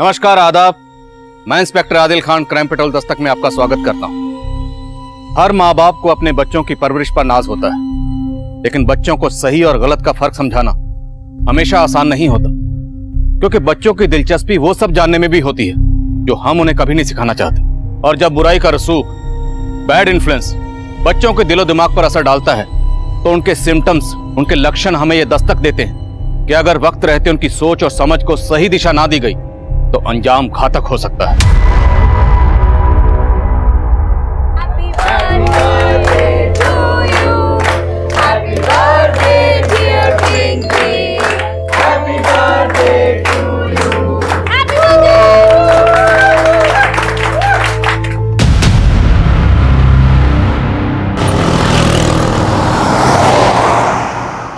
नमस्कार, आदाब। मैं inspector Adil Khan, crime petrol Dastak में आपका स्वागत करता हूं। हर माँ बाप को अपने बच्चों की परवरिश पर नाज होता है, लेकिन बच्चों को सही और गलत का फर्क समझाना हमेशा आसान नहीं होता, क्योंकि बच्चों की दिलचस्पी वो सब जानने में भी होती है जो हम उन्हें कभी नहीं सिखाना चाहते। और जब बुराई का रसूख, बैड इन्फ्लुएंस बच्चों के दिलो दिमाग पर असर डालता है, तो उनके सिम्टम्स, उनके लक्षण हमें ये दस्तक देते हैं कि अगर वक्त रहते उनकी सोच और समझ को सही दिशा ना दी गई तो अंजाम घातक हो सकता है।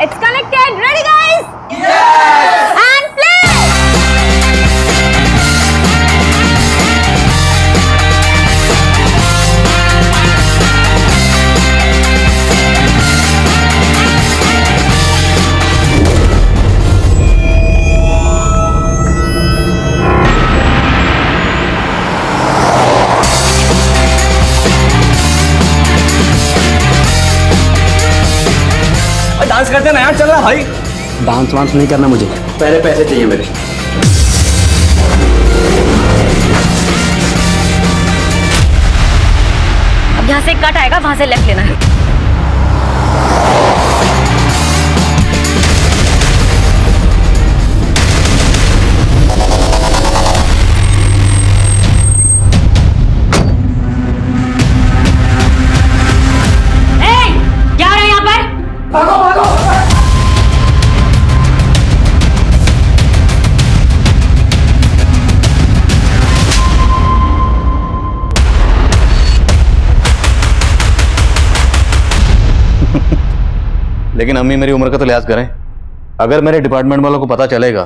It's connected. Ready, guys? Yes! And play! Dance करते ना यार, चल रहा भाई। डांस वांस नहीं करना मुझे, पहले पैसे चाहिए मेरे। अब यहाँ से कट आएगा, वहां से लेफ्ट लेना है। क्या हो रहा है यहाँ पर? भागो भागो। लेकिन अम्मी, मेरी उम्र का तो लिहाज करें। अगर मेरे डिपार्टमेंट वालों को पता चलेगा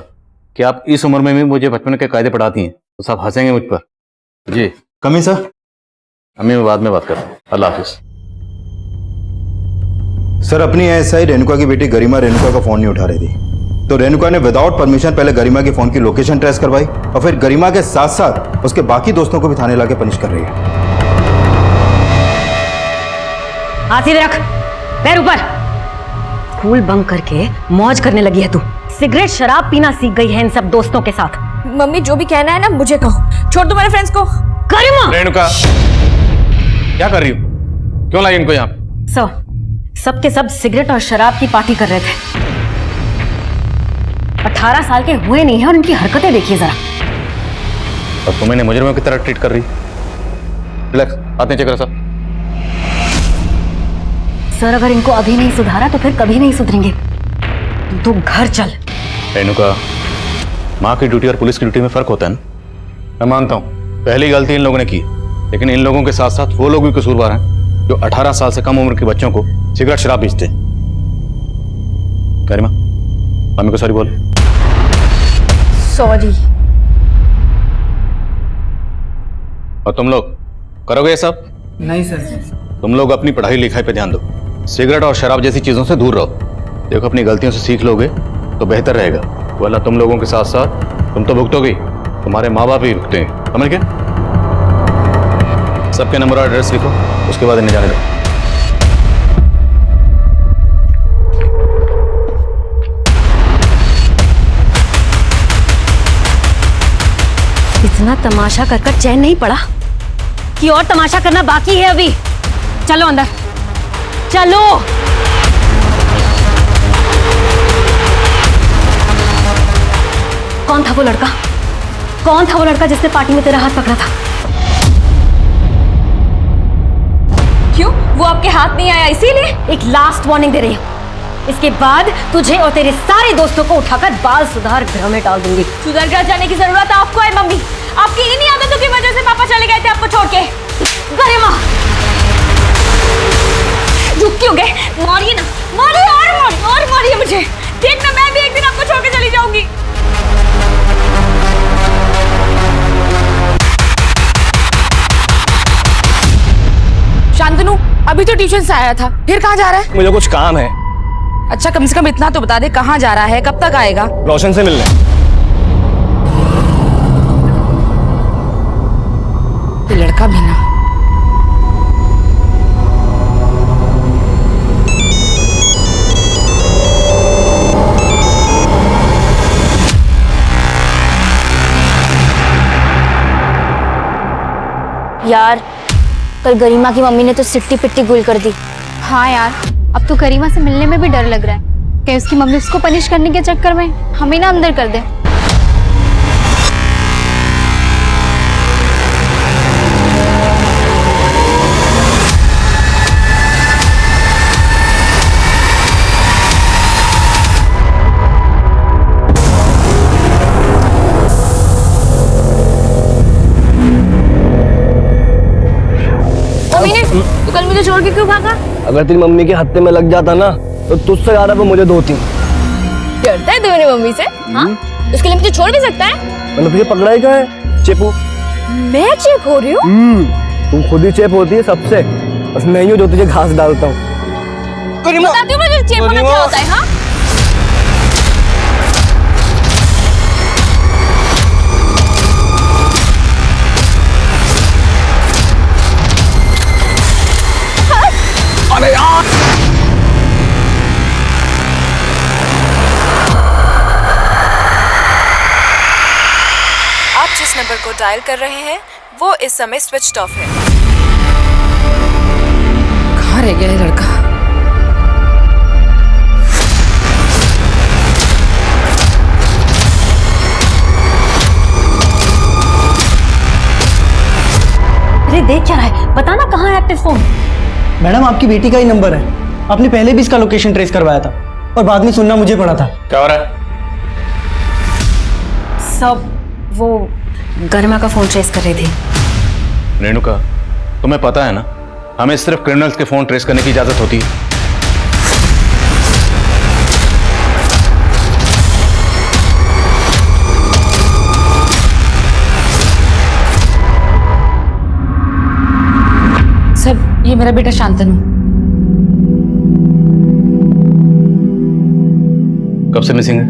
कि आप इस उम्र में भी मुझे बचपन के कायदे पढ़ाती हैं तो सब हंसेंगे मुझ पर। जी कमी सर। अम्मी, मैं बाद में बात करता हूँ। अल्लाह हाफिज। सर, अपनी एएसआई रेणुका की बेटी गरिमा रेणुका का फोन नहीं उठा रही थी, तो रेणुका ने विदाउट परमिशन पहले गरिमा के फोन की लोकेशन ट्रेस करवाई और फिर गरिमा के साथ साथ उसके बाकी दोस्तों को भी थाने लाके पनिश कर रही है। हाथ सीधे रख, पैर ऊपर। स्कूल बंक करके मौज करने लगी है तू। सिगरेट शराब पीना सीख गई है इन सब दोस्तों के साथ। मम्मी, जो भी कहना है ना मुझे कहो, छोड़ दो मेरे फ्रेंड्स को। गरिमा! रेणुका, क्या कर रही हो? क्यों लाई इनको यहाँ पे? सबके सब सिगरेट और शराब की पार्टी कर रहे थे। 18 साल के हुए नहीं है और इनकी हरकतें देखिए जरा। और तुम इन्हें मुजरिमों की तरह ट्रीट कर रही। रिलैक्स, हाथ नीचे करो सब। सर, अगर इनको अभी नहीं सुधारा तो फिर कभी नहीं सुधरेंगे। तू घर चल। रेणुका, माँ की ड्यूटी और पुलिस की ड्यूटी में फर्क होता है ना। मैं मानता हूँ पहली गलती इन लोगों ने की, लेकिन इन लोगों के साथ साथ वो लोग भी कसूरवार हैं जो 18 साल से कम उम्र के बच्चों को सिगरेट शराब बेचते हैं। गरिमा, मम्मी को सॉरी बोल। सॉरी। और तुम लोग करोगे ये सब? नहीं सर। तुम लोग अपनी पढ़ाई लिखाई पे ध्यान दो, सिगरेट और शराब जैसी चीजों से दूर रहो। देखो, अपनी गलतियों से सीख लोगे तो बेहतर रहेगा, वरना तुम लोगों के साथ साथ तुम तो भुगतोगे, तुम्हारे माँ बाप भी भुगतेंगे। समझ गए? सबके नंबर और एड्रेस लिखो, उसके बाद इन्हें जाने दो। इतना तमाशा कर कर चैन नहीं पड़ा कि और तमाशा करना बाकी है अभी। चलो अंदर, चलो। कौन था वो लड़का? कौन था वो लड़का जिसने पार्टी में तेरा हाथ पकड़ा था? क्यों? वो आपके हाथ नहीं आया इसीलिए? एक लास्ट वार्निंग दे रही हूँ, इसके बाद तुझे और तेरे सारे दोस्तों को उठाकर बाल सुधार गृह में डाल दूंगी। सुधर कर जाने की जरूरत आपको है मम्मी। आपकी इन्हीं आदतों की वजह से पापा चले गए थे आपको छोड़ के। गरिमा, रुक क्यों गए? मारिए ना, मारिए और मारिए मुझे। देखना, मैं भी एक दिन आपको छोड़ के चली जाऊंगी। शांतनु, अभी तो ट्यूशन से आया था, फिर कहाँ जा रहा है? मुझे कुछ काम है। अच्छा, कम से कम इतना तो बता दे, कहाँ जा रहा है, कब तक आएगा? रोशन से मिलने। यार कल गरिमा की मम्मी ने तो सिट्टी पिट्टी गुल कर दी। हाँ यार, अब तो गरिमा से मिलने में भी डर लग रहा है कि उसकी मम्मी उसको पनिश करने के चक्कर में हमें ना अंदर कर दे। तू कल मुझे छोड़ के क्यों भागा? अगर तेरी मम्मी के हत्थे में लग जाता ना तो तुझसे ज्यादा वो मुझे धोती। डरता है तू मेरी मम्मी से? हाँ, उसके लिए मुझे छोड़ भी सकता है? मैंने तुझे पकड़ा ही क्या है? चेपू। मैं चेप हो रही हूँ? तू खुद ही चेप होती है सबसे, बस मैं ही हूँ जो तुझे घास डालता हूँ। बताती हूँ मुझे चेप होना क्या होता है। हाँ, अरे यार आप जिस नंबर को डायल कर रहे हैं वो इस समय स्विच्ड ऑफ है। कहाँ रह गया ये लड़का? अरे देख क्या रहा है, बता ना कहाँ है एक्टिव फोन। मैडम आपकी बेटी का ही नंबर है, आपने पहले भी इसका लोकेशन ट्रेस करवाया था और बाद में सुनना मुझे पड़ा था। क्या हो रहा है? सब वो गरिमा का फोन ट्रेस कर रही थी। रेणुका, तुम्हें पता है ना, हमें सिर्फ क्रिमिनल्स के फोन ट्रेस करने की इजाजत होती है। सर, ये मेरा बेटा शांतनु। कब से मिसिंग है?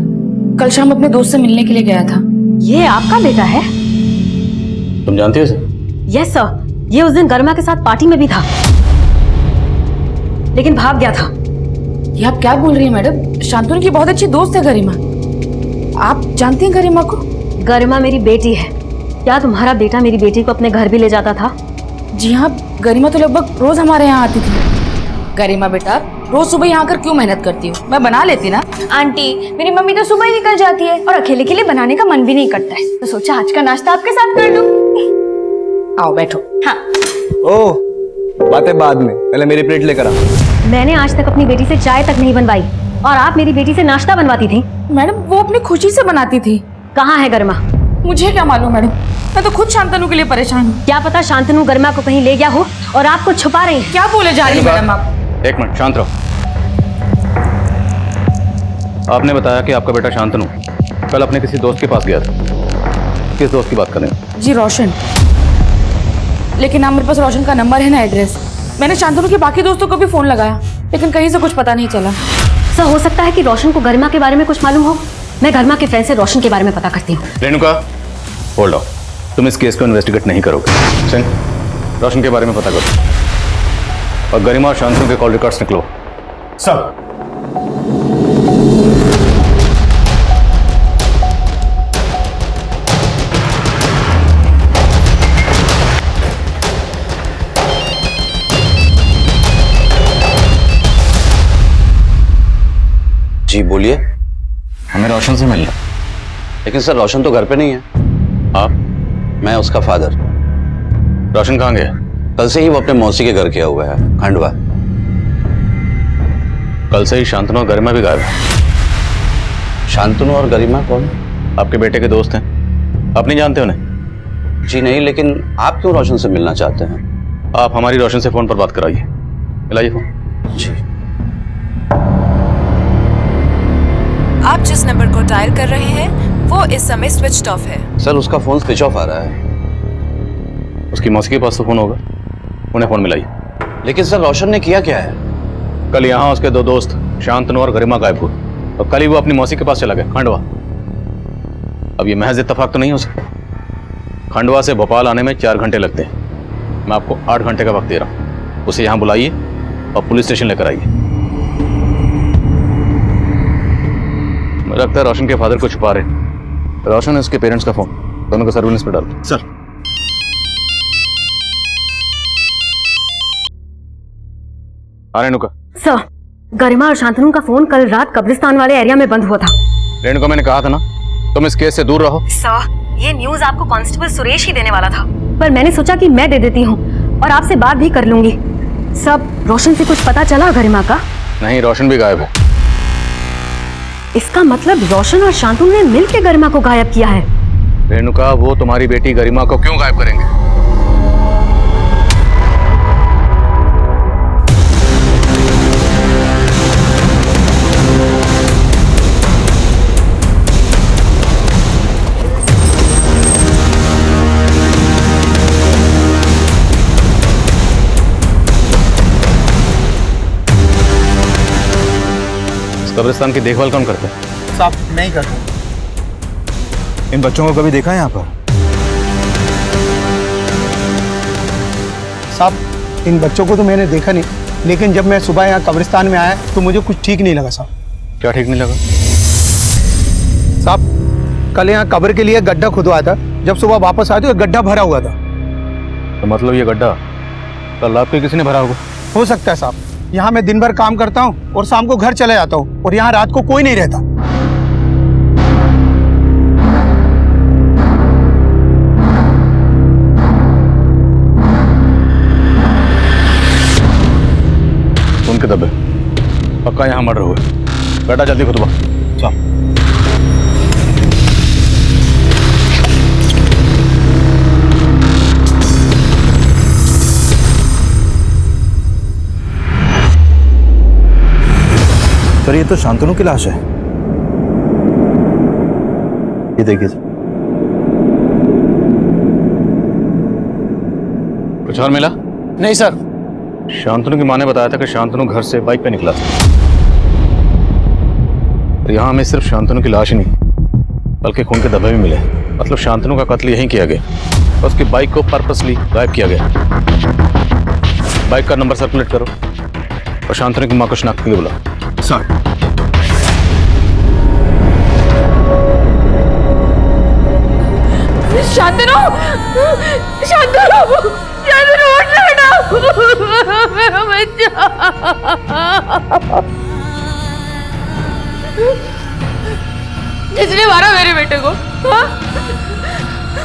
कल शाम अपने दोस्त से मिलने के लिए गया था। ये आपका बेटा है? तुम जानती हो इसे? यस सर, ये उस दिन गरिमा के साथ पार्टी में भी था, लेकिन भाग गया था। ये आप क्या बोल रही हैं मैडम? शांतनु की बहुत अच्छी दोस्त है गरिमा। आप जानती हैं गरिमा को? गरिमा मेरी बेटी है। क्या तुम्हारा बेटा मेरी बेटी को अपने घर भी ले जाता था? जी हाँ, गरिमा तो लगभग रोज हमारे यहाँ आती थी। गरिमा बेटा, रोज सुबह यहाँ आकर क्यों मेहनत करती हो? मैं बना लेती ना। आंटी मेरी मम्मी तो सुबह ही निकल जाती है और अकेले के लिए बनाने का मन भी नहीं करता है, तो सोचा आज का नाश्ता आपके साथ कर लूं। आओ बैठो। हाँ, ओ बातें बाद में, पहले मेरी प्लेट लेकर आ। मैंने आज तक अपनी बेटी से चाय तक नहीं बनवाई और आप मेरी बेटी से नाश्ता बनवाती थी। मैडम, वो अपनी खुशी से बनाती थी। कहाँ है गरिमा? मुझे क्या मालूम मैडम, मैं तो खुद शांतनु के लिए परेशान हूँ। क्या पता शांतनु गरिमा को कहीं ले गया हो और आपको छुपा रही है। क्या बोले जा रही है मैडम आप? एक मिनट शांत रहो। आपने बताया कि आपका बेटा शांतनु कल अपने किसी दोस्त के पास गया था। किस दोस्त की बात कर रहे हैं? जी रोशन। लेकिन ना मेरे पास रोशन का नंबर है ना एड्रेस। मैंने शांतनु के बाकी दोस्तों को भी फोन लगाया, लेकिन कहीं से कुछ पता नहीं चला। सर, हो सकता है कि रोशन को गरिमा के बारे में कुछ मालूम हो। मैं गरिमा के फ्रेंड से रोशन के बारे में पता करती हूँ। Renuka, hold on. तुम इस केस को इन्वेस्टिगेट नहीं करोगे। सिंह, रोशन के बारे में पता करो और गरिमा और शांतनु के कॉल रिकॉर्ड्स निकलो। सब जी बोलिए। हमें रोशन से मिलना। लेकिन सर रोशन तो घर पे नहीं है। आप? मैं उसका फादर। रोशन कहाँ गया? कल से ही वो अपने मौसी के घर गया हुआ है, खंडवा। कल से ही शांतनु और गरिमा भी गायब है। शांतनु और गरिमा कौन? आपके बेटे के दोस्त हैं। आप नहीं जानते उन्हें? जी नहीं, लेकिन आप क्यों रोशन से मिलना चाहते हैं? आप हमारी रोशन से फोन पर बात कराइए। मिलाइए फोन। जी। आप जिस नंबर को डायल कर रहे हैं वो इस समय स्विच्ड ऑफ है। सर उसका फोन स्विच ऑफ आ रहा है। उसकी मौसी के पास तो फोन होगा, उन्हें फोन मिलाइए। लेकिन सर रोशन ने किया क्या है? कल यहाँ उसके दो दोस्त शांतनु और गरिमा गायब हुए और कल ही वो अपनी मौसी के पास चला गया, खंडवा। अब ये महज इत्तेफाक तो नहीं हो सकता। खंडवा से भोपाल आने में 4 घंटे लगते हैं। मैं आपको 8 घंटे का वक्त दे रहा हूँ। उसे यहाँ बुलाइए और पुलिस स्टेशन लेकर आइए। मुझे लगता है रोशन के फादर को छुपा रहे। रोशन है उसके पेरेंट्स का फोन, दोनों को सर्विलेंस पर डालो। सर हाँ रेणुका। सर, गरिमा और शांतनु का फोन कल रात कब्रिस्तान वाले एरिया में बंद हुआ था। रेणुका, मैंने कहा था ना तुम इस केस से दूर रहो। सर, ये न्यूज आपको कांस्टेबल सुरेश ही देने वाला था, पर मैंने सोचा कि मैं दे देती हूँ और आपसे बात भी कर लूंगी। सब, रोशन से कुछ पता चला गरिमा का? नहीं, रोशन भी गायब है। इसका मतलब रोशन और शांतनु ने मिलकर गरिमा को गायब किया है। रेणुका, वो तुम्हारी बेटी गरिमा को क्यों गायब करेंगे? कब्रिस्तान की देखभाल कौन करता है? साहब नहीं करता। इन बच्चों को कभी देखा है यहाँ पर? साहब इन बच्चों को तो मैंने देखा नहीं, लेकिन जब मैं सुबह यहाँ कब्रिस्तान में आया तो मुझे कुछ ठीक नहीं लगा साहब। क्या ठीक नहीं लगा? साहब कल यहाँ कब्र के लिए गड्ढा खुदवाया था, जब सुबह वापस आए तो गड्ढा भरा हुआ था। तो मतलब ये गड्ढा कल रात को किसी ने भरा होगा? हो सकता है साहब। यहाँ मैं दिन भर काम करता हूँ और शाम को घर चले जाता हूँ और यहाँ रात को कोई नहीं रहता। उनके दबे पक्का यहाँ मर्डर हुआ। बेटा जल्दी खुतबा। चल। सर, ये तो शांतनु की लाश है। ये देखिए सर। कुछ और मिला? नहीं सर। शांतनु की माँ ने बताया था कि शांतनु घर से बाइक पे निकला था। और यहाँ हमें सिर्फ शांतनु की लाश ही नहीं बल्कि खून के धब्बे भी मिले। मतलब शांतनु का कत्ल यहीं किया गया और उसकी बाइक को पर्पसली गायब किया गया। बाइक का नंबर सर्कुलेट करो और शांतनु की माँ को शनाख्त के लिए बुलाओ। सर, शांतनु, शांतनु, शांतनु उठ बेटा, मेरा बच्चा। किसने मारा मेरे बेटे को? हाँ?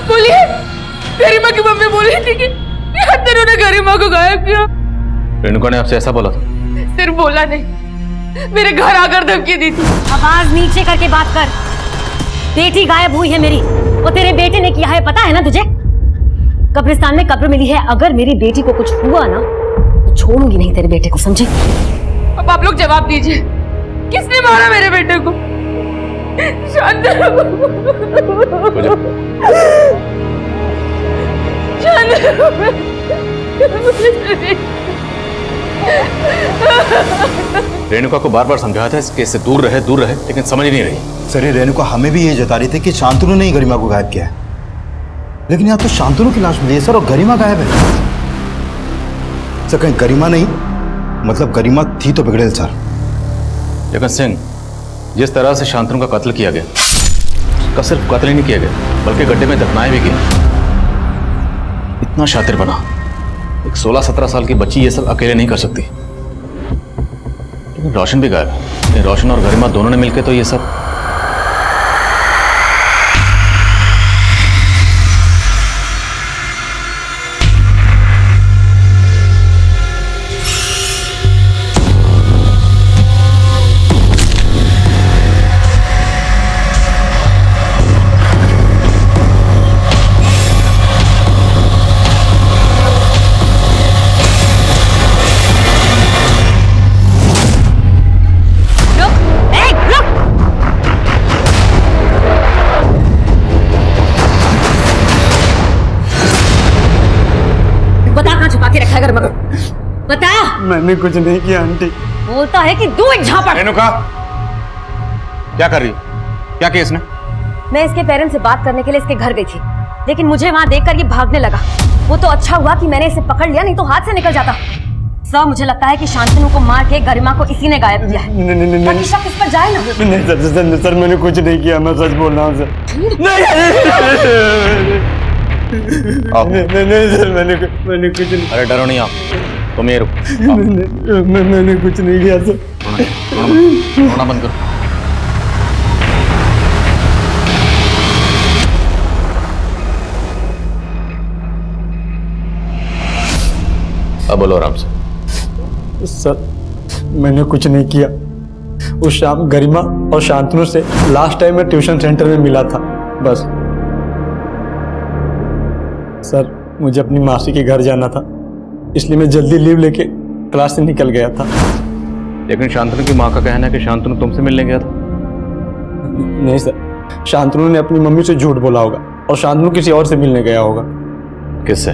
बोलिए। गरिमा की मम्मी बोली थी कि शांतनु ने गरिमा को गायब किया। रेणुका ने आपसे ऐसा बोला था? सिर्फ बोला नहीं, मेरे घर आकर धमकी दी थी। आवाज नीचे करके बात कर। बेटी गायब हुई है मेरी, वो तेरे बेटे ने किया है, पता है ना तुझे? कब्रिस्तान में कब्र मिली है। अगर मेरी बेटी को कुछ हुआ ना तो छोड़ूंगी नहीं तेरे बेटे को, समझी? अब आप लोग जवाब दीजिए, किसने मारा मेरे बेटे को? शांतनु, रेणुका को बार बार समझाया था इस केस से दूर रहे, लेकिन समझ नहीं रही। सर, ये रेणुका हमें भी ये जता रही थी कि शांतनु ने ही गरिमा को गायब किया है, लेकिन यहाँ तो शांतनु की लाश मिली है सर और गरिमा गायब है। सर, कहीं गरिमा नहीं, मतलब गरिमा थी तो बिगड़ेल सर। लेकिन सिंह, जिस तरह से शांतनु का कत्ल किया गया, उसका सिर्फ कत्ल ही नहीं किया गया बल्कि गड्ढे में दफनाए भी गए। इतना शातिर बना, एक 16-17 साल की बच्ची ये सब अकेले नहीं कर सकती। लेकिन रोशन भी गायब है। रोशन और गरिमा दोनों ने मिलकर तो ये सब। बता। मैंने कुछ नहीं किया आंटी। बोलता है कि दो एक झापड़। रेणुका, क्या कर रही है? क्या किया इसने? मैं इसके पेरेंट्स से बात करने के लिए इसके घर गई थी, लेकिन मुझे वहां देखकर ये भागने लगा। वो तो अच्छा हुआ कि मैंने इसे पकड़ लिया, नहीं तो हाथ से निकल जाता। सर, मुझे लगता है कि शांतनु को मार के गरिमा को इसी ने गायब किया है। ताकि शक इस पर जाए ना। नहीं सर, मैंने कुछ नहीं किया, मैं सच बोल रहा हूँ सर। आओ। नहीं सर, मैंने कुछ नहीं। अरे डरो नहीं आप। तुम ये रुको। मैंने कुछ नहीं किया सर। रोना बंद करो। अब बोलो आराम से। सर मैंने कुछ नहीं किया। उस शाम गरिमा और शांतनु से लास्ट टाइम मैं ट्यूशन सेंटर में मिला था, बस। सर मुझे अपनी मासी के घर जाना था, इसलिए मैं जल्दी लीव लेके क्लास से निकल गया था। लेकिन शांतनु की माँ का कहना है कि शांतनु तुमसे मिलने गया था। नहीं सर, शांतनु ने अपनी मम्मी से झूठ बोला होगा और शांतनु किसी और से मिलने गया होगा। किससे?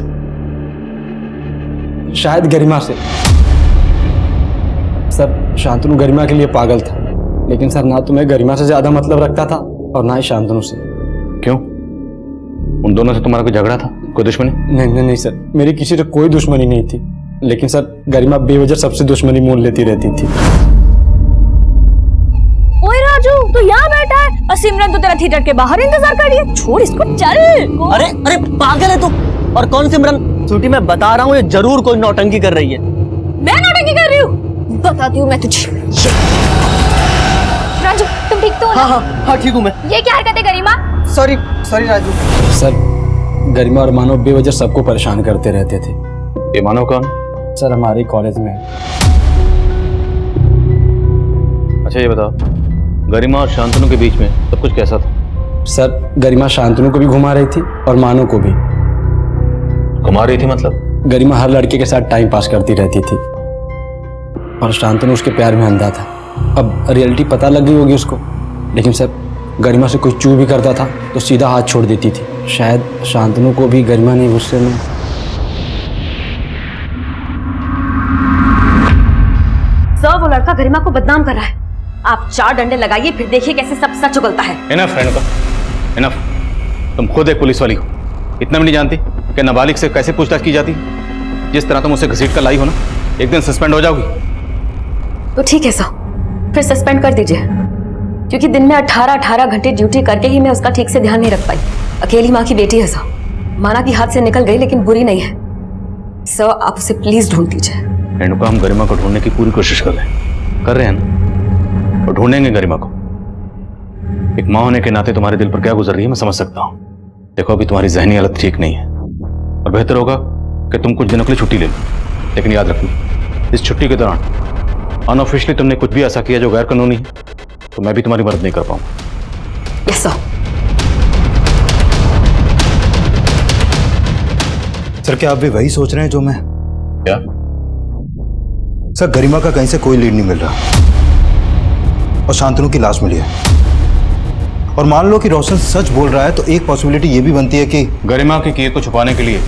शायद गरिमा से। सर शांतनु गरिमा के लिए पागल था, लेकिन सर ना तो मैं गरिमा से ज्यादा मतलब रखता था और ना ही शांतनु से। क्यों? उन दोनों से तुम्हारा कोई झगड़ा था, कोई दुश्मनी? नहीं सर, मेरी किसी से कोई दुश्मनी नहीं थी, लेकिन सर गरिमा बेवजह सबसे दुश्मनी मोल लेती रहती थी। ओए राजू, तू यहाँ बैठा है और सिमरन तो तेरा थिएटर के बाहर इंतजार कर रही है। छोड़ इसको, चल। अरे पागल है तू। और कौन सिमरन? छुट्टी मैं बता रहा हूँ, ये जरूर कोई नौटंकी कर रही है। मैं नौटंकी कर रही हूँ? बताती हूँ मैं तुझे। राजू तुम ठीक तो हो ना? हाँ ठीक हूँ मैं। ये क्या हरकत है गरिमा? सॉरी राजू। सर गरिमा और मानव बेवजह सबको परेशान करते रहते थे। ये मानव कौन? सर हमारे कॉलेज में। अच्छा ये बताओ, गरिमा और शांतनु के बीच में सब कुछ कैसा था? सर गरिमा शांतनु को भी घुमा रही थी और मानव को भी। घुमा रही थी मतलब? गरिमा हर लड़के के साथ टाइम पास करती रहती थी और शांतनु उसके प्यार में अंधा था। अब रियलिटी पता लग गई होगी उसको, लेकिन सर गरिमा से कोई चू भी करता था तो सीधा हाथ छोड़ देती थी। शायद शांतनु को भी गरिमा ने गुस्से में। सर वो लड़का गरिमा को बदनाम कर रहा है। आप 4 डंडे लगाइए, फिर देखिए कैसे सब सच उगलता है। Enough Renuka, enough. तुम खुद एक पुलिस वाली हो, इतना भी नहीं जानती कि नाबालिग से कैसे पूछताछ की जाती? जिस तरह तुम उसे घसीट कर लाई हो ना, एक दिन सस्पेंड हो जाओगी। तो ठीक है सर, फिर सस्पेंड कर दीजिए, क्योंकि दिन में 18 घंटे ड्यूटी करके ही मैं उसका ठीक से ध्यान नहीं रख पाई। अकेली माँ की बेटी है सर, माना कि हाथ से निकल गई लेकिन बुरी नहीं है। सर आप उसे प्लीज ढूंढ दीजिए। रेणुका, हम गरिमा को ढूंढने की पूरी कोशिश कर रहे हैं ना, और ढूंढेंगे गरिमा को। एक माँ होने के नाते तुम्हारे दिल पर क्या गुजर रही है मैं समझ सकता हूँ। देखो अभी तुम्हारी जहनी हालत ठीक नहीं है और बेहतर होगा कि तुम कुछ दिनों के लिए छुट्टी ले लो, लेकिन याद रखना इस छुट्टी के दौरान अनऑफिशियली तुमने कुछ भी ऐसा किया जो गैर कानूनी है तो मैं भी तुम्हारी मदद नहीं कर पाऊंगा। Yes sir. सर क्या आप भी वही सोच रहे हैं जो मैं? क्या? सर गरिमा का कहीं से कोई लीड नहीं मिल रहा और शांतनु की लाश मिली है, और मान लो कि रोशन सच बोल रहा है तो एक पॉसिबिलिटी ये भी बनती है कि गरिमा के किए को छुपाने के लिए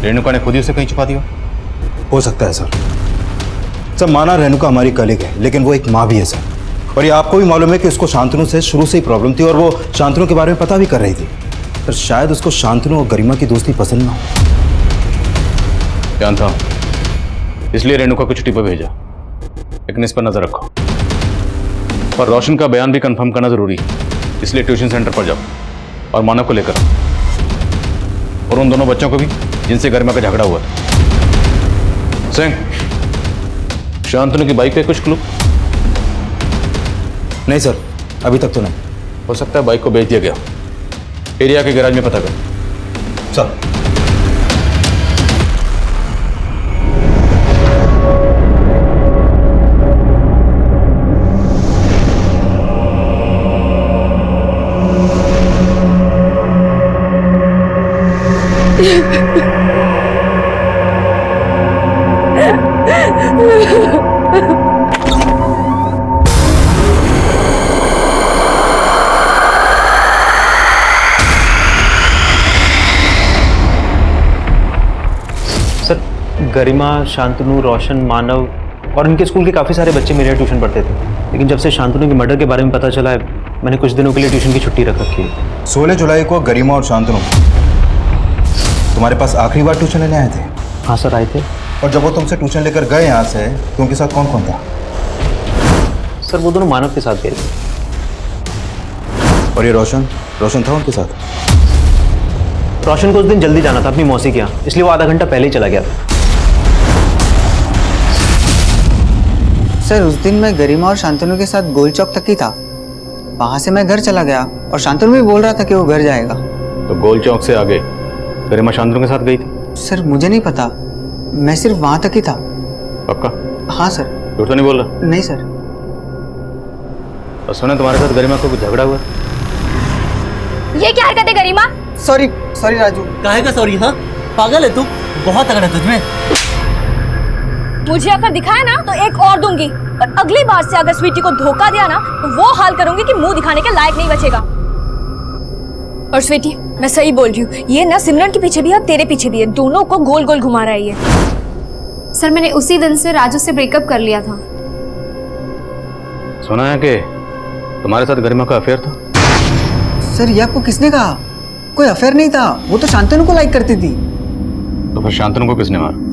रेणुका ने खुद ही उसे कहीं छुपा दिया। हो सकता है सर। सर माना रेणुका हमारी कलीग है, लेकिन वो एक माँ भी है सर, और ये आपको भी मालूम है कि उसको शांतनु से शुरू से ही प्रॉब्लम थी और वो शांतनु के बारे में पता भी कर रही थी। सर शायद उसको शांतनु और गरिमा की दोस्ती पसंद ना हो। जानता हूं, इसलिए रेणुका को छुट्टी पर भेजा, लेकिन इस पर नजर रखो। और रोशन का बयान भी कंफर्म करना जरूरी है, इसलिए ट्यूशन सेंटर पर जाओ और मानव को लेकर और उन दोनों बच्चों को भी जिनसे गरिमा का झगड़ा हुआ था। सिंह, शांतनु की बाइक पे कुछ क्लू? नहीं सर, अभी तक तो नहीं। हो सकता है बाइक को बेच दिया गया, एरिया के गैराज में पता कर। सर गरिमा, शांतनु, रोशन, मानव और इनके स्कूल के काफ़ी सारे बच्चे मेरे यहाँ ट्यूशन पढ़ते थे, लेकिन जब से शांतनु के मर्डर के बारे में पता चला है मैंने कुछ दिनों के लिए ट्यूशन की छुट्टी रख रखी है। 16 जुलाई को गरिमा और शांतनु तुम्हारे पास आखिरी बार ट्यूशन लेने आए थे? हाँ सर, आए थे। और जब वो तुमसे ट्यूशन लेकर गए यहाँ से तो उनके साथ कौन कौन था? सर वो दोनों मानव के साथ गए थे। और ये रोशन था उनके साथ? रोशन को उस दिन जल्दी जाना था अपनी मौसी के यहाँ, इसलिए वो आधा घंटा पहले ही चला गया था। सर उस दिन मैं गरिमा और शांतनु के साथ गोल चौक तक ही था। वहां से मैं घर चला गया और शांतनु भी बोल रहा था कि वो घर जाएगा। तो गोल चौक से आगे गरिमा शांतनु के साथ गई थी? सर मुझे नहीं पता, मैं सिर्फ वहां तक ही था। पक्का? हाँ सर। झूठ तो नहीं बोल रहा? नहीं सर। और सुना तुम्हारे साथ गरिमा को कुछ झगड़ा हुआ? ये क्या हरकत है गरिमा? Sorry sorry Raju. काहे का सॉरी? हाँ पागल है तू, बहुत तगड़ा है तुझमें। मुझे अगर दिखाया ना तो एक और दूंगी, और अगली बार से अगर स्वीटी को धोखा दिया ना तो वो हाल करूंगी कि मुंह दिखाने के लायक नहीं बचेगा। और स्वीटी मैं सही बोल रही हूँ, ये ना सिमरन के पीछे भी है और तेरे पीछे भी है, दोनों को गोल गोल घुमा रहा है ये। सर मैंने उसी दिन से राजू से ब्रेकअप कर लिया था। सुना है कि तुम्हारे साथ गरिमा का अफेयर था? सर ये आपको किसने कहा? कोई अफेयर नहीं था, वो तो शांतनु को लाइक करती थी। तो फिर शांतनु को किसने मारा?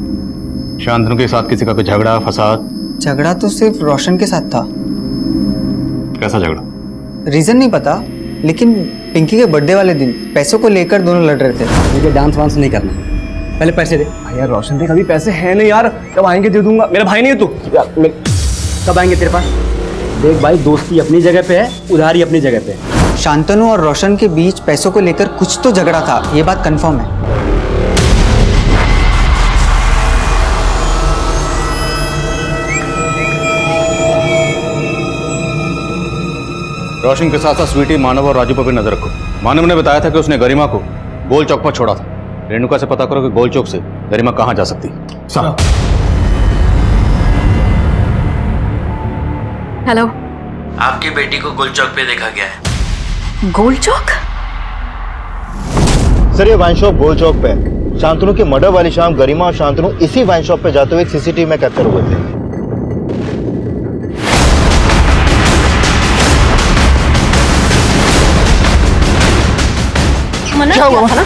शांतनु के साथ किसी का कोई झगड़ा फसाद? झगड़ा तो सिर्फ रोशन के साथ था। कैसा झगड़ा? रीजन नहीं पता, लेकिन पिंकी के बर्थडे वाले दिन पैसों को लेकर दोनों लड़ रहे थे। मुझे डांस वांस नहीं करना, पहले पैसे दे। यार रोशन देख अभी पैसे हैं नहीं यार, कब आएंगे दे दूंगा। मेरा भाई नहीं है तू यार, कब आएंगे तेरे पास? देख भाई, दोस्ती अपनी जगह पे है, उधारी अपनी जगह पे है। शांतनु और रोशन के बीच पैसों को लेकर कुछ तो झगड़ा था, ये बात कंफर्म है। रोशन के साथ साथ स्वीटी, मानव और राजू पर भी नजर रखो। मानव ने बताया था कि उसने गरिमा को गोल चौक पर छोड़ा था। रेणुका से पता करो कि गोल चौक से गरिमा कहाँ जा सकती है। साहब हेलो, आपकी बेटी को गोल चौक पे देखा गया है। गोल चौक? सर ये वाइन शॉप गोल चौक पे है। शांतनु की मर्डर वाली शाम गरिमा और शांतनु इसी वाइन शॉप पे जाते हुए सीसीटीवी में कैप्चर हुए थे। मना क्या हुआ था ना?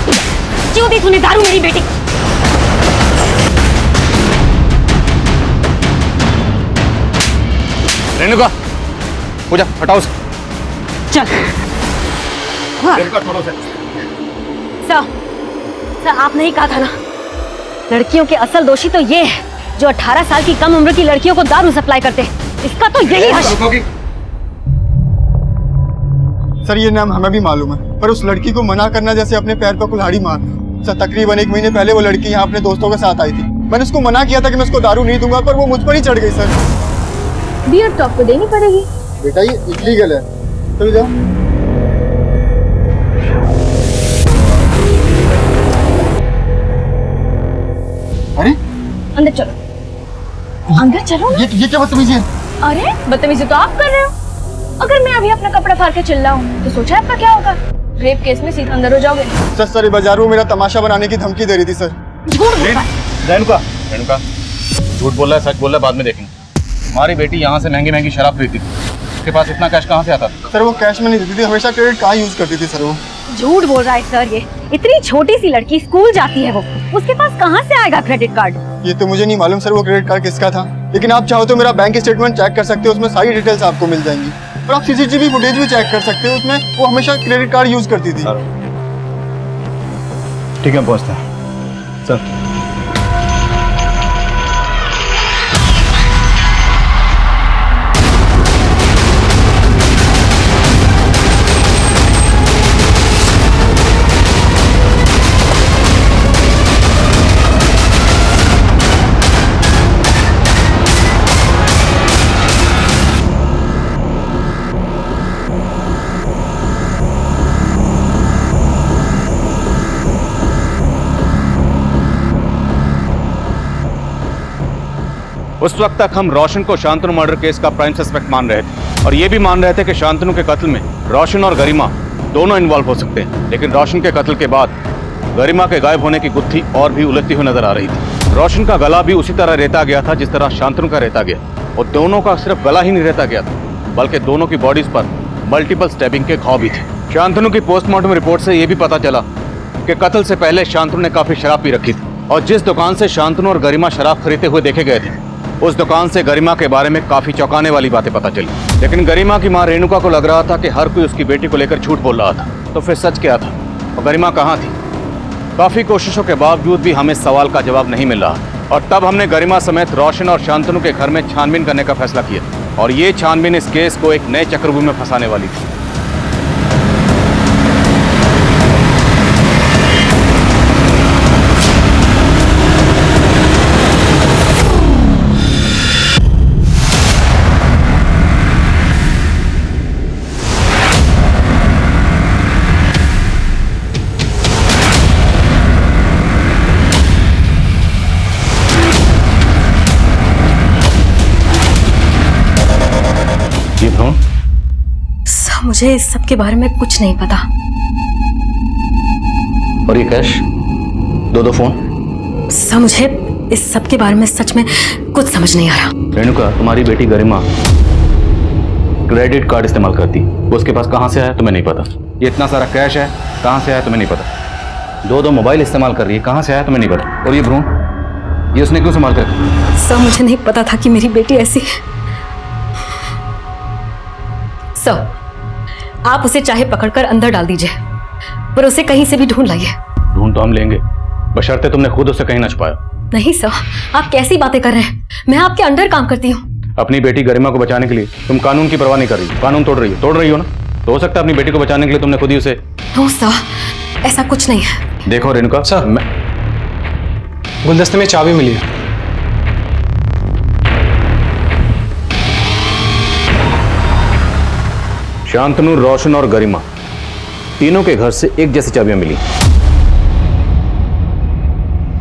क्यों दी तूने दारू मेरी बेटी? रेणुका पूजा हटाओ उसे। चल। हाँ। सर आपने ही कहा था ना, लड़कियों के असल दोषी तो ये है जो 18 साल की कम उम्र की लड़कियों को दारू सप्लाई करते हैं। इसका तो यही हश्र। सर ये नाम हमें भी मालूम है, पर उस लड़की को मना करना जैसे अपने पैर पर कुल्हाड़ी मारना। सर तकरीबन 1 महीने पहले वो लड़की यहाँ अपने दोस्तों के साथ आई थी। मैंने उसको मना किया था कि मैं उसको दारू नहीं दूंगा, पर वो मुझ पर ही चढ़ गई। सर बियर तो आपको देनी पड़ेगी। बेटा ये इलीगल है, चलो जाओ। अरे अंदर चलो, अंदर चलो। ये क्या बदतमीजी है? अरे बदतमीजी तो आप कर रहे हो। अगर मैं अभी अपना कपड़ा फाड़ के चिल्ला रहा हूँ तो सोचा आपका क्या होगा? रेप केस में सीधा अंदर हो जाओगे। सर बाजारों में मेरा तमाशा बनाने की धमकी दे रही थी। सर रेणुका झूठ बोल रहा है, सच बोल रहा है, बाद में देखेंगे। हमारी बेटी यहाँ से महंगी महंगी शराब खरीदती थी, उसके पास इतना कैश कहाँ से आता था? सर वो कैश में नहीं देती थी, हमेशा क्रेडिट कार्ड यूज करती थी। सर वो झूठ बोल रहा है सर। ये इतनी छोटी सी लड़की स्कूल जाती है, वो उसके पास कहाँ से आएगा क्रेडिट कार्ड? ये तो मुझे नहीं मालूम सर वो क्रेडिट कार्ड किसका था, लेकिन आप चाहो तो मेरा बैंक स्टेटमेंट चेक कर सकते हो, उसमें सारी डिटेल्स आपको मिल जाएंगी। और आप सीसीटीवी फुटेज भी चेक कर सकते हो, उसमें वो हमेशा क्रेडिट कार्ड यूज करती थी। ठीक है पहुंचते हैं सर। उस वक्त तक हम रोशन को शांतनु मर्डर केस का प्राइम सस्पेक्ट मान रहे थे और ये भी मान रहे थे कि शांतनु के कत्ल में रोशन और गरिमा दोनों इन्वॉल्व हो सकते हैं। लेकिन रोशन के कत्ल के बाद गरिमा के गायब होने की गुत्थी और भी उलझती हुई नजर आ रही थी। रोशन का गला भी उसी तरह रेता गया था जिस तरह शांतनु का रेता गया, और दोनों का सिर्फ गला ही नहीं रेता गया था बल्कि दोनों की बॉडीज पर मल्टीपल स्टैबिंग के घाव भी थे। शांतनु की पोस्टमार्टम रिपोर्ट से यह भी पता चला कि कत्ल से पहले शांतनु ने काफी शराब पी रखी थी, और जिस दुकान से शांतनु और गरिमा शराब खरीदते हुए देखे गए थे उस दुकान से गरिमा के बारे में काफी चौंकाने वाली बातें पता चली। लेकिन गरिमा की मां रेणुका को लग रहा था कि हर कोई उसकी बेटी को लेकर झूठ बोल रहा था, तो फिर सच क्या था और गरिमा कहाँ थी? काफी कोशिशों के बावजूद भी हमें इस सवाल का जवाब नहीं मिल रहा। और तब हमने गरिमा समेत रोशन और शांतनु के घर में छानबीन करने का फैसला किया, और ये छानबीन इस केस को एक नए चक्रव्यूह में फंसाने वाली थी। सर, मुझे इस सब के बारे में कुछ नहीं पता। और ये कैश, दो फोन? सर, मुझे इस सब के बारे में सच में कुछ समझ नहीं आ रहा। रेणुका, तुम्हारी बेटी गरिमा क्रेडिट कार्ड इस्तेमाल करती, वो उसके पास कहां से आया तुम्हें नहीं पता। ये इतना सारा कैश है, कहां से आया तुम्हें नहीं पता। दो मोबाइल इस्तेमाल कर रही है, कहां से आया तुम्हें नहीं पता। और ये भ्रूण, ये उसने क्यों संभाल कर? सर, मुझे नहीं पता था कि मेरी बेटी ऐसी है। सर, आप उसे चाहे पकड़कर अंदर डाल दीजिए, पर उसे कहीं से भी ढूंढ लाइए। ढूंढ तो हम लेंगे, बशर्ते तुमने खुद उसे कहीं न छुपाया। नहीं सर, आप कैसी बातें कर रहे हैं? मैं आपके अंडर काम करती हूँ। अपनी बेटी गरिमा को बचाने के लिए तुम कानून की परवाह नहीं कर रही, कानून तोड़ रही हो ना। तो हो सकता है अपनी बेटी को बचाने के लिए तुमने खुद ही उसे। नो सर, ऐसा कुछ नहीं है। देखो रेणुका सर, गुलदस्ते में चाबी मिली है। शांतनु, रोशन और गरिमा तीनों के घर से एक जैसी चाबियां मिली,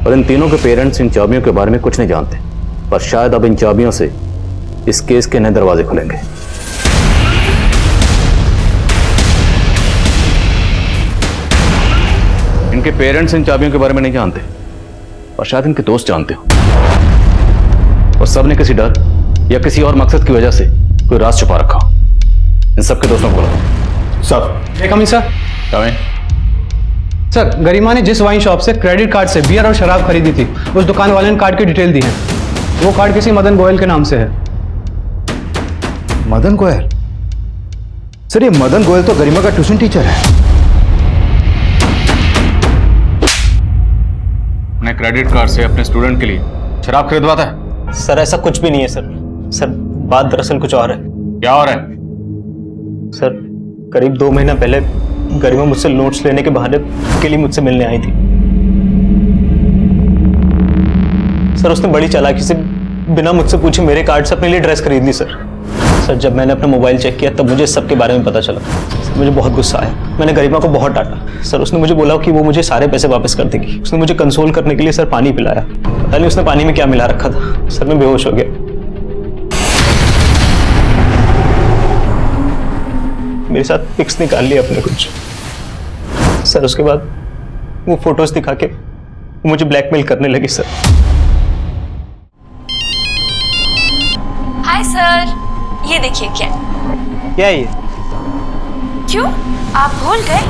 और इन तीनों के पेरेंट्स इन चाबियों के बारे में कुछ नहीं जानते। पर शायद अब इन चाबियों से इस केस के नए दरवाजे खुलेंगे। इनके पेरेंट्स इन चाबियों के बारे में नहीं जानते, और शायद इनके दोस्त जानते हो, और सब ने किसी डर या किसी और मकसद की वजह से कोई राज छुपा रखा। इन सबके दोस्तों को बुलाओ। Sir, coming sir. Coming. Sir, Garima ने जिस वाइन शॉप से क्रेडिट कार्ड से बियर और शराब खरीदी थी, उस दुकान वाले ने कार्ड की डिटेल दी है। वो कार्ड किसी मदन गोयल के नाम से है। मदन गोयल? सर, ये मदन गोयल तो गरिमा का ट्यूशन टीचर है। अपने क्रेडिट कार्ड से अपने स्टूडेंट के लिए शराब खरीदवाता है? सर, ऐसा कुछ भी नहीं है सर। सर, बात दरअसल कुछ और है। क्या और है? सर, करीब 2 महीना पहले गरिमा मुझसे नोट्स लेने के बहाने के लिए मुझसे मिलने आई थी। सर, उसने बड़ी चालाकी से बिना मुझसे पूछे मेरे कार्ड से अपने लिए ड्रेस खरीद ली सर। सर, जब मैंने अपना मोबाइल चेक किया तब मुझे सबके बारे में पता चला। सर, मुझे बहुत गुस्सा आया। मैंने गरिमा को बहुत डांटा। सर, उसने मुझे बोला कि वो मुझे सारे पैसे वापस कर देगी। उसने मुझे कंसोल करने के लिए सर पानी पिलाया। पता नहीं उसने पानी में क्या मिला रखा था। सर, मैं बेहोश हो गया। मेरे साथ पिक्स निकाल लिया अपने कुछ। सर, उसके बाद वो फोटोज दिखा के मुझे ब्लैकमेल करने लगी सर। हाय सर, ये देखिए क्या है ये? क्यों, आप भूल गए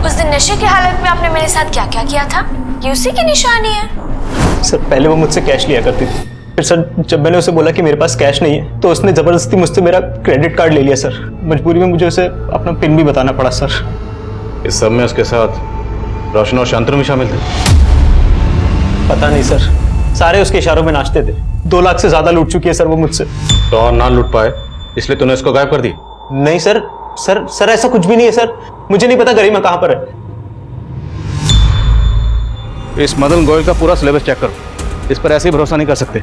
उस दिन नशे की हालत में आपने मेरे साथ क्या क्या किया था? ये उसी की निशानी है। सर, पहले वो मुझसे कैश लिया करती थी। फिर सर, जब मैंने उसे बोला कि मेरे पास कैश नहीं है, तो उसने जबरदस्ती मुझसे मेरा क्रेडिट कार्ड ले लिया सर। मजबूरी में मुझे उसे अपना पिन भी बताना पड़ा सर। इस सब में उसके साथ रोशन और शांतनु भी शामिल थे? पता नहीं सर, सारे उसके इशारों में नाचते थे। 2 लाख से ज्यादा लूट चुकी है सर वो मुझसे। तो और ना लूट पाए इसलिए तूने उसको गायब कर दी? नहीं सर, सर ऐसा कुछ भी नहीं है सर। मुझे नहीं पता गरिमा कहां पर है। इस मदन गोयल का पूरा सिलेबस चेक करो, इस पर ऐसे ही भरोसा नहीं कर सकते।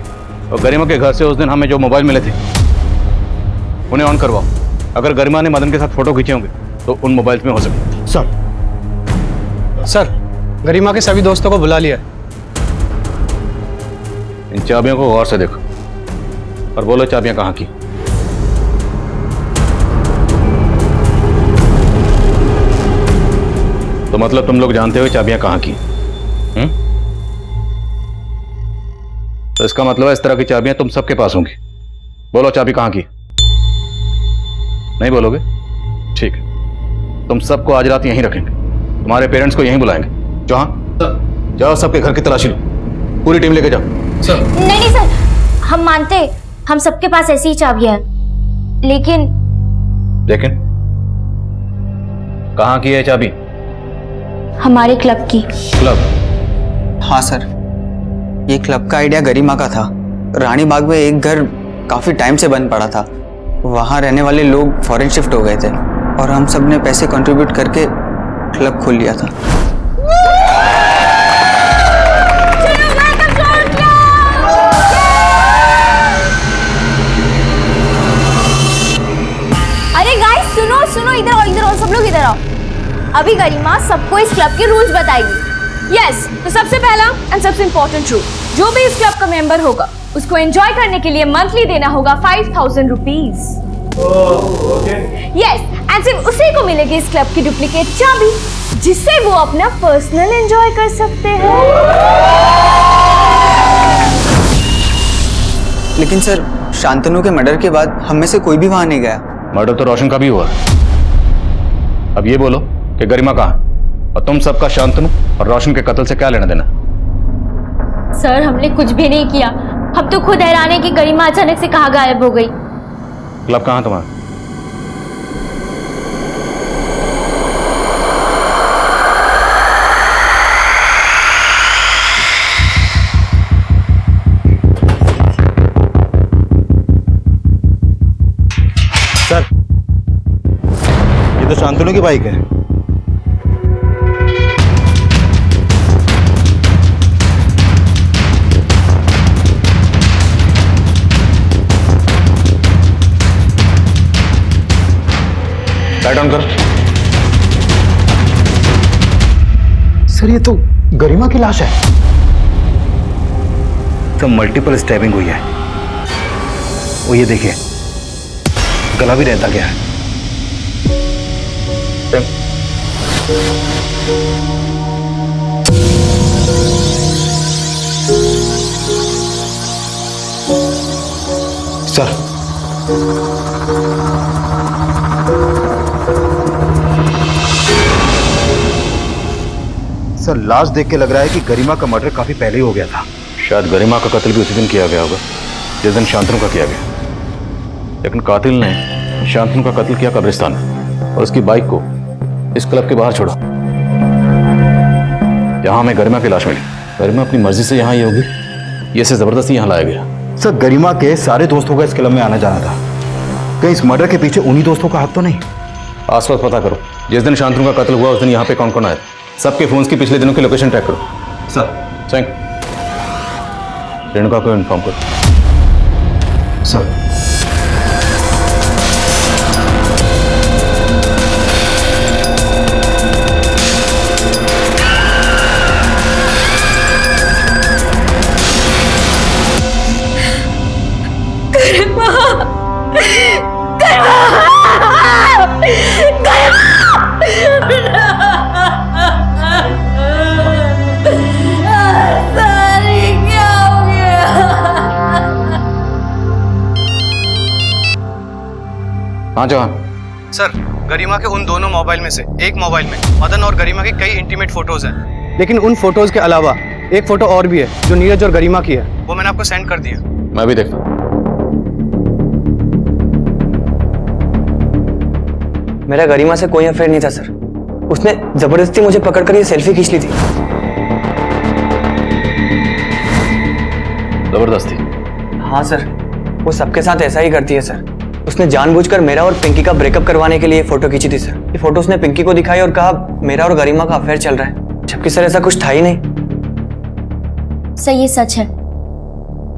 और गरिमा के घर से उस दिन हमें जो मोबाइल मिले थे उन्हें ऑन करवाओ। अगर गरिमा ने मदन के साथ फोटो खींचे होंगे तो उन मोबाइल में हो सकते। सर, गरिमा के सभी दोस्तों को बुला लिया। इन चाबियों को गौर से देखो और बोलो चाबियां कहां की। तो मतलब तुम लोग जानते हो चाबियां कहां की? तो इसका मतलब है इस तरह की चाबियां तुम सबके पास होंगी। बोलो चाबी कहां की? नहीं बोलोगे? ठीक है, तुम सबको आज रात यहीं रखेंगे। तुम्हारे पेरेंट्स को यहीं बुलाएंगे। जाओ, सबके घर की तलाशी लो। पूरी टीम लेके जाओ। सर, नहीं सर, हम मानते, हम सबके पास ऐसी ही चाबियां हैं, लेकिन कहां की है चाबी? हमारे क्लब की। हाँ सर, ये क्लब का आइडिया गरिमा का था। रानी बाग में एक घर काफी टाइम से बंद पड़ा था, वहां रहने वाले लोग फॉरेन शिफ्ट हो गए थे और हम सब ने पैसे कंट्रीब्यूट करके क्लब खोल लिया था। अरे गाइस सुनो सुनो, इधर आओ इधर आओ, सब लोग इधर आओ। अभी गरिमा सबको इस क्लब के रूल्स बताएगी। यस, तो सबसे पहला एंड सबसे इम्पोर्टेंट रूल, जो भी इस क्लब का मेंबर होगा उसको एंजॉय करने के लिए मंथली देना होगा 5000 रुपीज। यस, एंड सिर्फ उसी को मिलेगी इस क्लब की डुप्लीकेट चाबी, जिससे वो अपना पर्सनल एंजॉय कर सकते हैं। लेकिन सर, शांतनु के मर्डर के बाद हम में से कोई भी वहां नहीं गया। मर्डर तो रोशन का भी हुआ। अब ये बोलो कि गरिमा कहाँ है? और तुम सबका शांतनु और रोशन के कत्ल से क्या लेना देना? सर हमने कुछ भी नहीं किया, हम तो खुद हैरान है कि गरिमा अचानक से कहाँ गायब हो गई। क्लब कहाँ तुम्हारा? सर, ये तो शांतनु की बाइक है। लाइट ऑन करो। सर, ये तो गरिमा की लाश है। तो मल्टीपल स्टैबिंग हुई है। वो ये देखिए, गला भी रहता गया है। सर, सर, लाश देख के लग रहा है कि गरिमा का मर्डर काफी पहले ही हो गया था। शायद गरिमा का कत्ल भी उसी दिन किया गया होगा जिस दिन शांतनु का किया गया। लेकिन कातिल ने शांतनु का कत्ल किया कब्रिस्तान में और उसकी बाइक को इस क्लब के बाहर छोड़ा, जहां हमें गरिमा की लाश मिली। गरिमा अपनी मर्जी से यहाँ ही होगी, ये इसे जबरदस्ती यहाँ लाया गया। सर, गरिमा के सारे दोस्तों का इस क्लब में आना जाना था। कहीं इस मर्डर के पीछे उन्हीं दोस्तों का हाथ तो नहीं? आसपास पता करो, जिस दिन शांतनु का कत्ल हुआ उस दिन यहाँ पे कौन कौन आया। सबके फोन्स की पिछले दिनों की लोकेशन ट्रैक करो। सर। चैंग, रेणुका को इन्फॉर्म करो। सर। हाँ जवान। सर, गरिमा के उन दोनों मोबाइल में से एक मोबाइल में मदन और गरिमा की कई इंटीमेट फोटोज हैं। लेकिन उन फोटोज के अलावा एक फोटो और भी है जो नीरज और गरिमा की है। वो मैंने आपको सेंड कर दिया। मैं भी देखता हूँ। मेरा गरिमा से कोई अफेयर नहीं था सर। उसने जबरदस्ती मुझे पकड़कर ये सेल्फी खींच ली थी। जबरदस्ती? हाँ सर, वो सबके साथ ऐसा ही करती है सर। उसने जानबूझकर मेरा और पिंकी का ब्रेकअप करवाने के लिए फोटो खींची थी सर। ये फोटो उसने पिंकी को दिखाई और कहा मेरा और गरिमा का अफेयर चल रहा है, जबकि सर ऐसा कुछ था ही नहीं। सर ये सच है,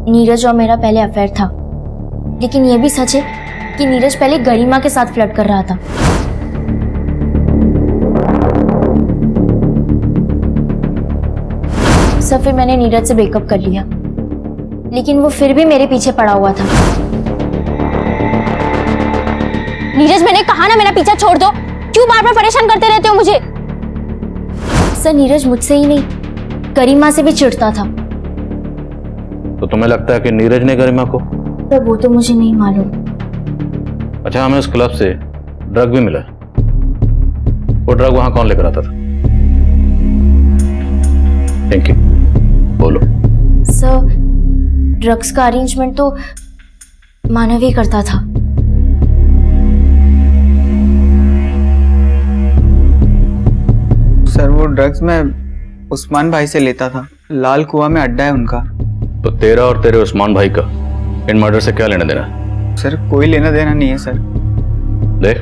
नीरज और मेरा पहले अफेयर था, लेकिन ये भी सच है कि नीरज पहले गरिमा के साथ फ्लर्ट कर रहा था। सर फिर मैंने नीरज से ब्रेकअप कर लिया, लेकिन वो फिर भी मेरे पीछे पड़ा हुआ था। नीरज, मैंने कहा ना मेरा पीछा छोड़ दो, क्यों बार बार परेशान करते रहते हो मुझे? सर नीरज मुझसे ही नहीं, गरिमा से भी चिढ़ता था। तो तुम्हें लगता है कि नीरज ने गरिमा को? तो वो तो मुझे नहीं मालूम। अच्छा, हमें उस क्लब से ड्रग भी मिला। वो ड्रग वहां कौन लेकर आता था? Thank you. बोलो। सर ड्रग्स का अरेंजमेंट तो मानव ही करता था। सर वो ड्रग्स मैं उस्मान भाई से लेता था। लाल कुआं में अड्डा है उनका। तो तेरा और तेरे उस्मान भाई का इन मर्डर से क्या लेना देना? सर कोई लेना देना नहीं है सर। देख,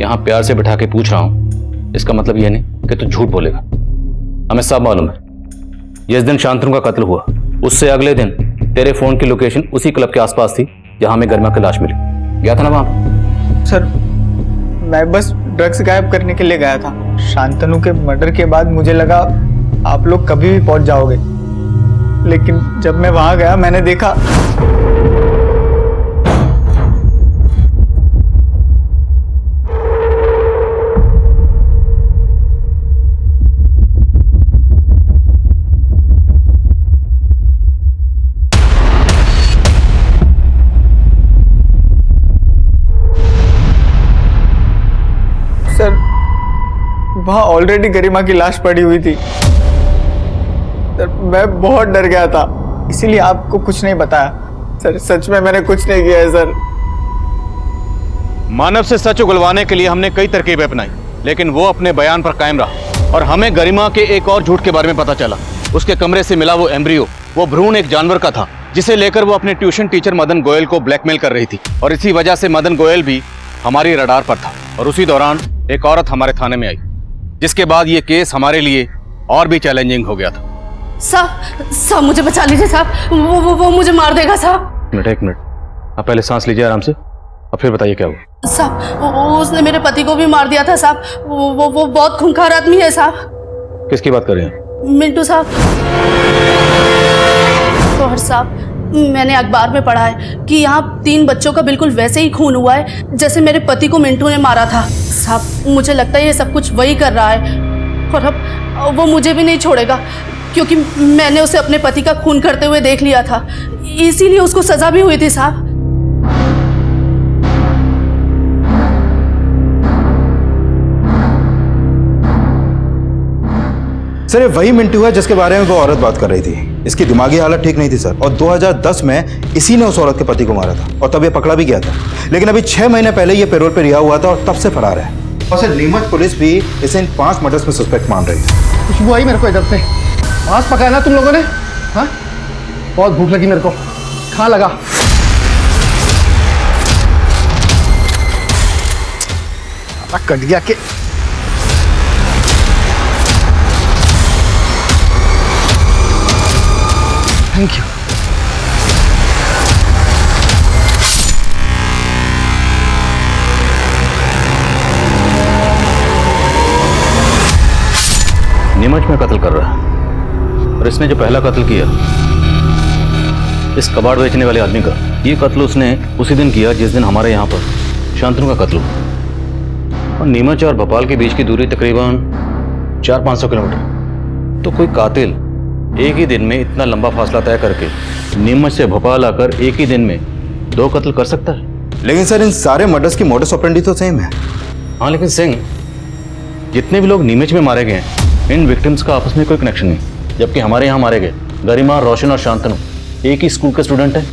यहां प्यार से बिठा के पूछ रहा हूं, इसका मतलब यह नहीं कि तू झूठ बोलेगा। हमें सब मालूम है, जिस दिन शांतनु का कत्ल हुआ उससे अगले दिन तेरे फोन की लोकेशन उसी क्लब के आसपास थी जहां हमें गरिमा की लाश मिली। गया था ना वहां? सर मैं बस ड्रग्स गायब करने के लिए गया था। शांतनु के मर्डर के बाद मुझे लगा आप लोग कभी भी पहुंच जाओगे, लेकिन जब मैं वहां गया मैंने देखा सर वहां ऑलरेडी गरिमा की लाश पड़ी हुई थी। सर मैं बहुत डर गया था, इसीलिए आपको कुछ नहीं बताया। सर सच में मैंने कुछ नहीं किया है सर। मानव से सच उगलवाने के लिए हमने कई तरकीबें अपनाई, लेकिन वो अपने बयान पर कायम रहा और हमें गरिमा के एक और झूठ के बारे में पता चला। उसके कमरे से मिला वो एम्ब्रियो, वो भ्रूण एक जानवर का था जिसे लेकर वो अपने ट्यूशन टीचर मदन गोयल को ब्लैकमेल कर रही थी, और इसी वजह से मदन गोयल भी हमारी रडार पर था। और उसी दौरान एक औरत हमारे थाने में आई, जिसके बाद ये केस हमारे लिए और भी चैलेंजिंग हो गया था। साहब मुझे बचा लीजिए साहब, वो मुझे मार देगा साहब। एक मिनट, आप पहले सांस लीजिए आराम से, अब फिर बताइए क्या हुआ। साहब उसने मेरे पति को भी मार दिया था साहब। वो बहुत खूंखार आदमी है साहब। किसकी बात कर रहे हैं? मिंटू साहब। तो साहब मैंने अखबार में पढ़ा है कि यहाँ 3 बच्चों का बिल्कुल वैसे ही खून हुआ है जैसे मेरे पति को मिंटू ने मारा था। साहब मुझे लगता है ये सब कुछ वही कर रहा है, और अब वो मुझे भी नहीं छोड़ेगा, क्योंकि मैंने उसे अपने पति का खून करते हुए देख लिया था, इसीलिए उसको सजा भी हुई थी साहब। सर ये वही मिंटू है जिसके बारे में वो औरत बात कर रही थी। इसकी दिमागी हालत ठीक नहीं थी सर, और 2010 में इसी ने उस औरत के पति को मारा था, और तब ये पकड़ा भी गया था। लेकिन अभी 6 महीने पहले ये पैरोल पे रिहा हुआ था और तब से फरार है। और सर नीमच पुलिस भी इसे इन 5 मर्डर्स में सस्पेक्ट मान रही है। खुशबू आई मेरे को इधर से। मांस पकाया ना तुम लोगों ने? हाँ बहुत भूख लगी मेरे को, खा लगा। कट गया के। Thank you. नीमच में कत्ल कर रहा है, और इसने जो पहला कत्ल किया इस कबाड़ बेचने वाले आदमी का, ये कत्ल उसने उसी दिन किया जिस दिन हमारे यहाँ पर शांतनु का कत्ल हुआ। और नीमच और भोपाल के बीच की दूरी तकरीबन 400-500 किलोमीटर। तो कोई कातिल एक ही दिन में इतना लंबा फासला तय करके नीमच से भोपाल आकर एक ही दिन में 2 कत्ल कर सकता है? लेकिन सर इन सारे मर्डर्स की मोडस ऑपरेंडी तो सेम है। हाँ, लेकिन सिंह, जितने भी लोग नीमच में मारे गए हैं इन विक्टिम्स का आपस में कोई कनेक्शन नहीं, जबकि हमारे यहाँ मारे गए गरिमा, रोशन और शांतनु एक ही स्कूल के स्टूडेंट हैं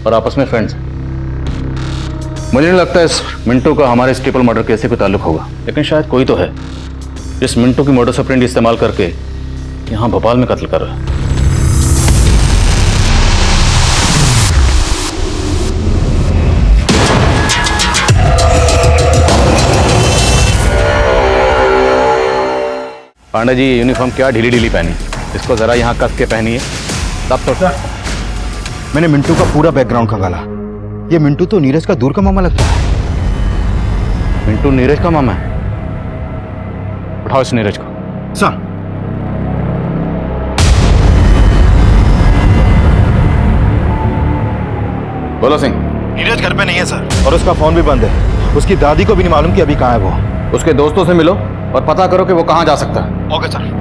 और आपस में फ्रेंड्स हैं। मुझे नहीं लगता इस मिंटू का हमारे इस ट्रिपल मर्डर केस से कोई ताल्लुक होगा, लेकिन शायद कोई तो है जिस मिंटू की मोडस ऑपरेंडी इस्तेमाल करके यहाँ भोपाल में कत्ल कर रहा है। पांडे जी, यूनिफॉर्म क्या ढीली ढीली पहनी, इसको जरा यहाँ कस के पहनिए तब तो। सर मैंने मिंटू का पूरा बैकग्राउंड खंगाला। ये मिंटू तो नीरज का दूर का मामा लगता है। मिंटू नीरज का मामा है? उठाओ इस नीरज को। सर बोलो सिंह। नीरज घर पे नहीं है सर, और उसका फोन भी बंद है। उसकी दादी को भी नहीं मालूम कि अभी कहाँ है वो। उसके दोस्तों से मिलो और पता करो कि वो कहाँ जा सकता है। Okay sir.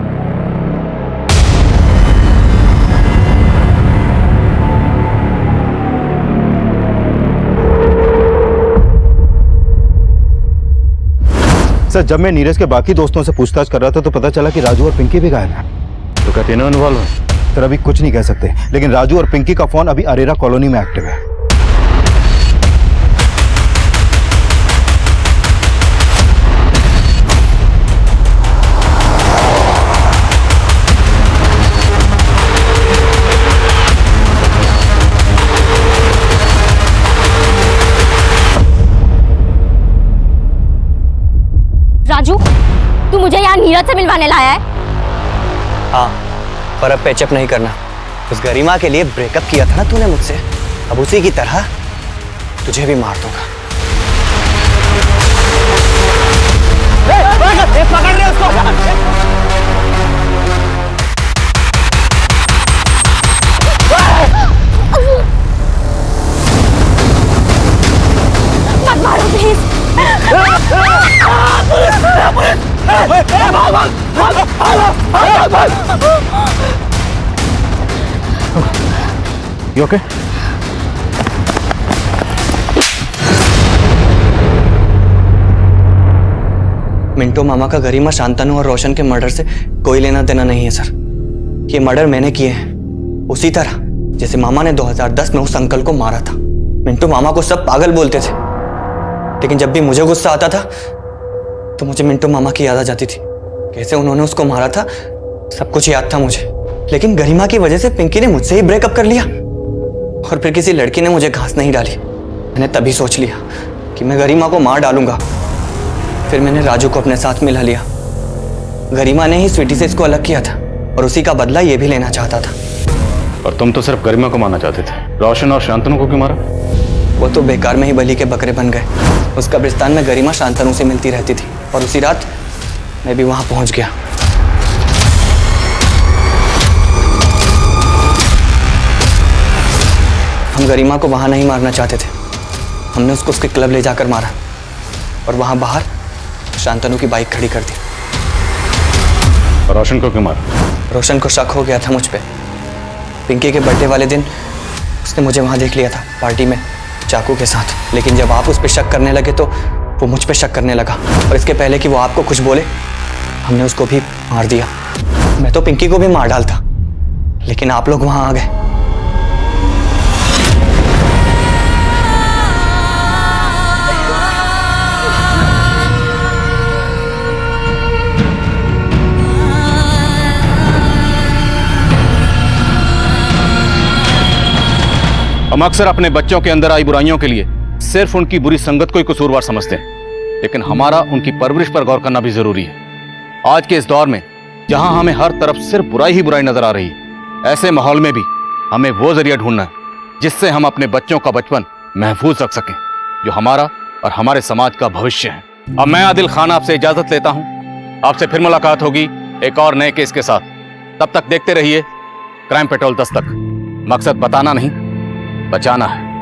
सर जब मैं नीरज के बाकी दोस्तों से पूछताछ कर रहा था तो पता चला कि राजू और पिंकी भी गायब हैं। तो क्या तीनों इन्वॉल्व हैं? सर अभी कुछ नहीं कह सकते, लेकिन राजू और पिंकी का फोन अभी अरेरा कॉलोनी में एक्टिव है। नीरज से मिलवाने लाया है? हाँ, पर अब पैचअप नहीं करना। उस गरिमा के लिए ब्रेकअप किया था ना तूने मुझसे, अब उसी की तरह तुझे भी मार दूंगा। पकड़ ले उसको। मत मारो प्लीज। You okay? मिंटो मामा का गरिमा, शांतनु और रोशन के मर्डर से कोई लेना देना नहीं है सर। ये मर्डर मैंने किए हैं, उसी तरह जैसे मामा ने 2010 में उस अंकल को मारा था। मिंटो मामा को सब पागल बोलते थे, लेकिन जब भी मुझे गुस्सा आता था तो मुझे मिंटो मामा की याद आ जाती थी। कैसे उन्होंने उसको मारा था सब कुछ याद था मुझे। लेकिन गरिमा की वजह से पिंकी ने मुझसे ही ब्रेकअप कर लिया और फिर किसी लड़की ने मुझे घास नहीं डाली। मैंने तभी सोच लिया कि मैं गरिमा को मार डालूंगा। फिर मैंने राजू को अपने साथ मिला लिया। गरिमा ने ही स्वीटी से इसको अलग किया था और उसी का बदला ये भी लेना चाहता था। और तुम तो सिर्फ गरिमा को मारना चाहते थे, रोशन और शांतनु को क्यों मारा? वो तो बेकार में ही बलि के बकरे बन गए। उस कब्रिस्तान में गरिमा शांतनु से मिलती रहती थी और उसी रात मैं भी वहां पहुंच गया। हम गरिमा को वहां नहीं मारना चाहते थे, हमने उसको उसके क्लब ले जाकर मारा और वहां बाहर शांतनु की बाइक खड़ी कर दी। और रोशन को क्यों मारा? रोशन को शक हो गया था मुझ पे। पिंकी के बर्थडे वाले दिन उसने मुझे वहां देख लिया था पार्टी में चाकू के साथ। लेकिन जब आप उस पर शक करने लगे तो वो मुझ पे शक करने लगा और इसके पहले कि वो आपको कुछ बोले हमने उसको भी मार दिया। मैं तो पिंकी को भी मार डालता, लेकिन आप लोग वहां आ गए। हम अक्सर अपने बच्चों के अंदर आई बुराइयों के लिए सिर्फ उनकी बुरी संगत को ही कसूरवार समझते हैं, लेकिन हमारा उनकी परवरिश पर गौर करना भी जरूरी है। आज के इस दौर में जहां हमें हर तरफ सिर्फ बुराई ही बुराई नजर आ रही है, ऐसे माहौल में भी हमें वो जरिया ढूंढना है जिससे हम अपने बच्चों का बचपन महफूज रख सकें, जो हमारा और हमारे समाज का भविष्य है। अब मैं आदिल खान आपसे इजाजत लेता हूं। आपसे फिर मुलाकात होगी एक और नए केस के साथ। तब तक देखते रहिए क्राइम पेट्रोल दस्तक। मकसद बताना नहीं, बचाना है।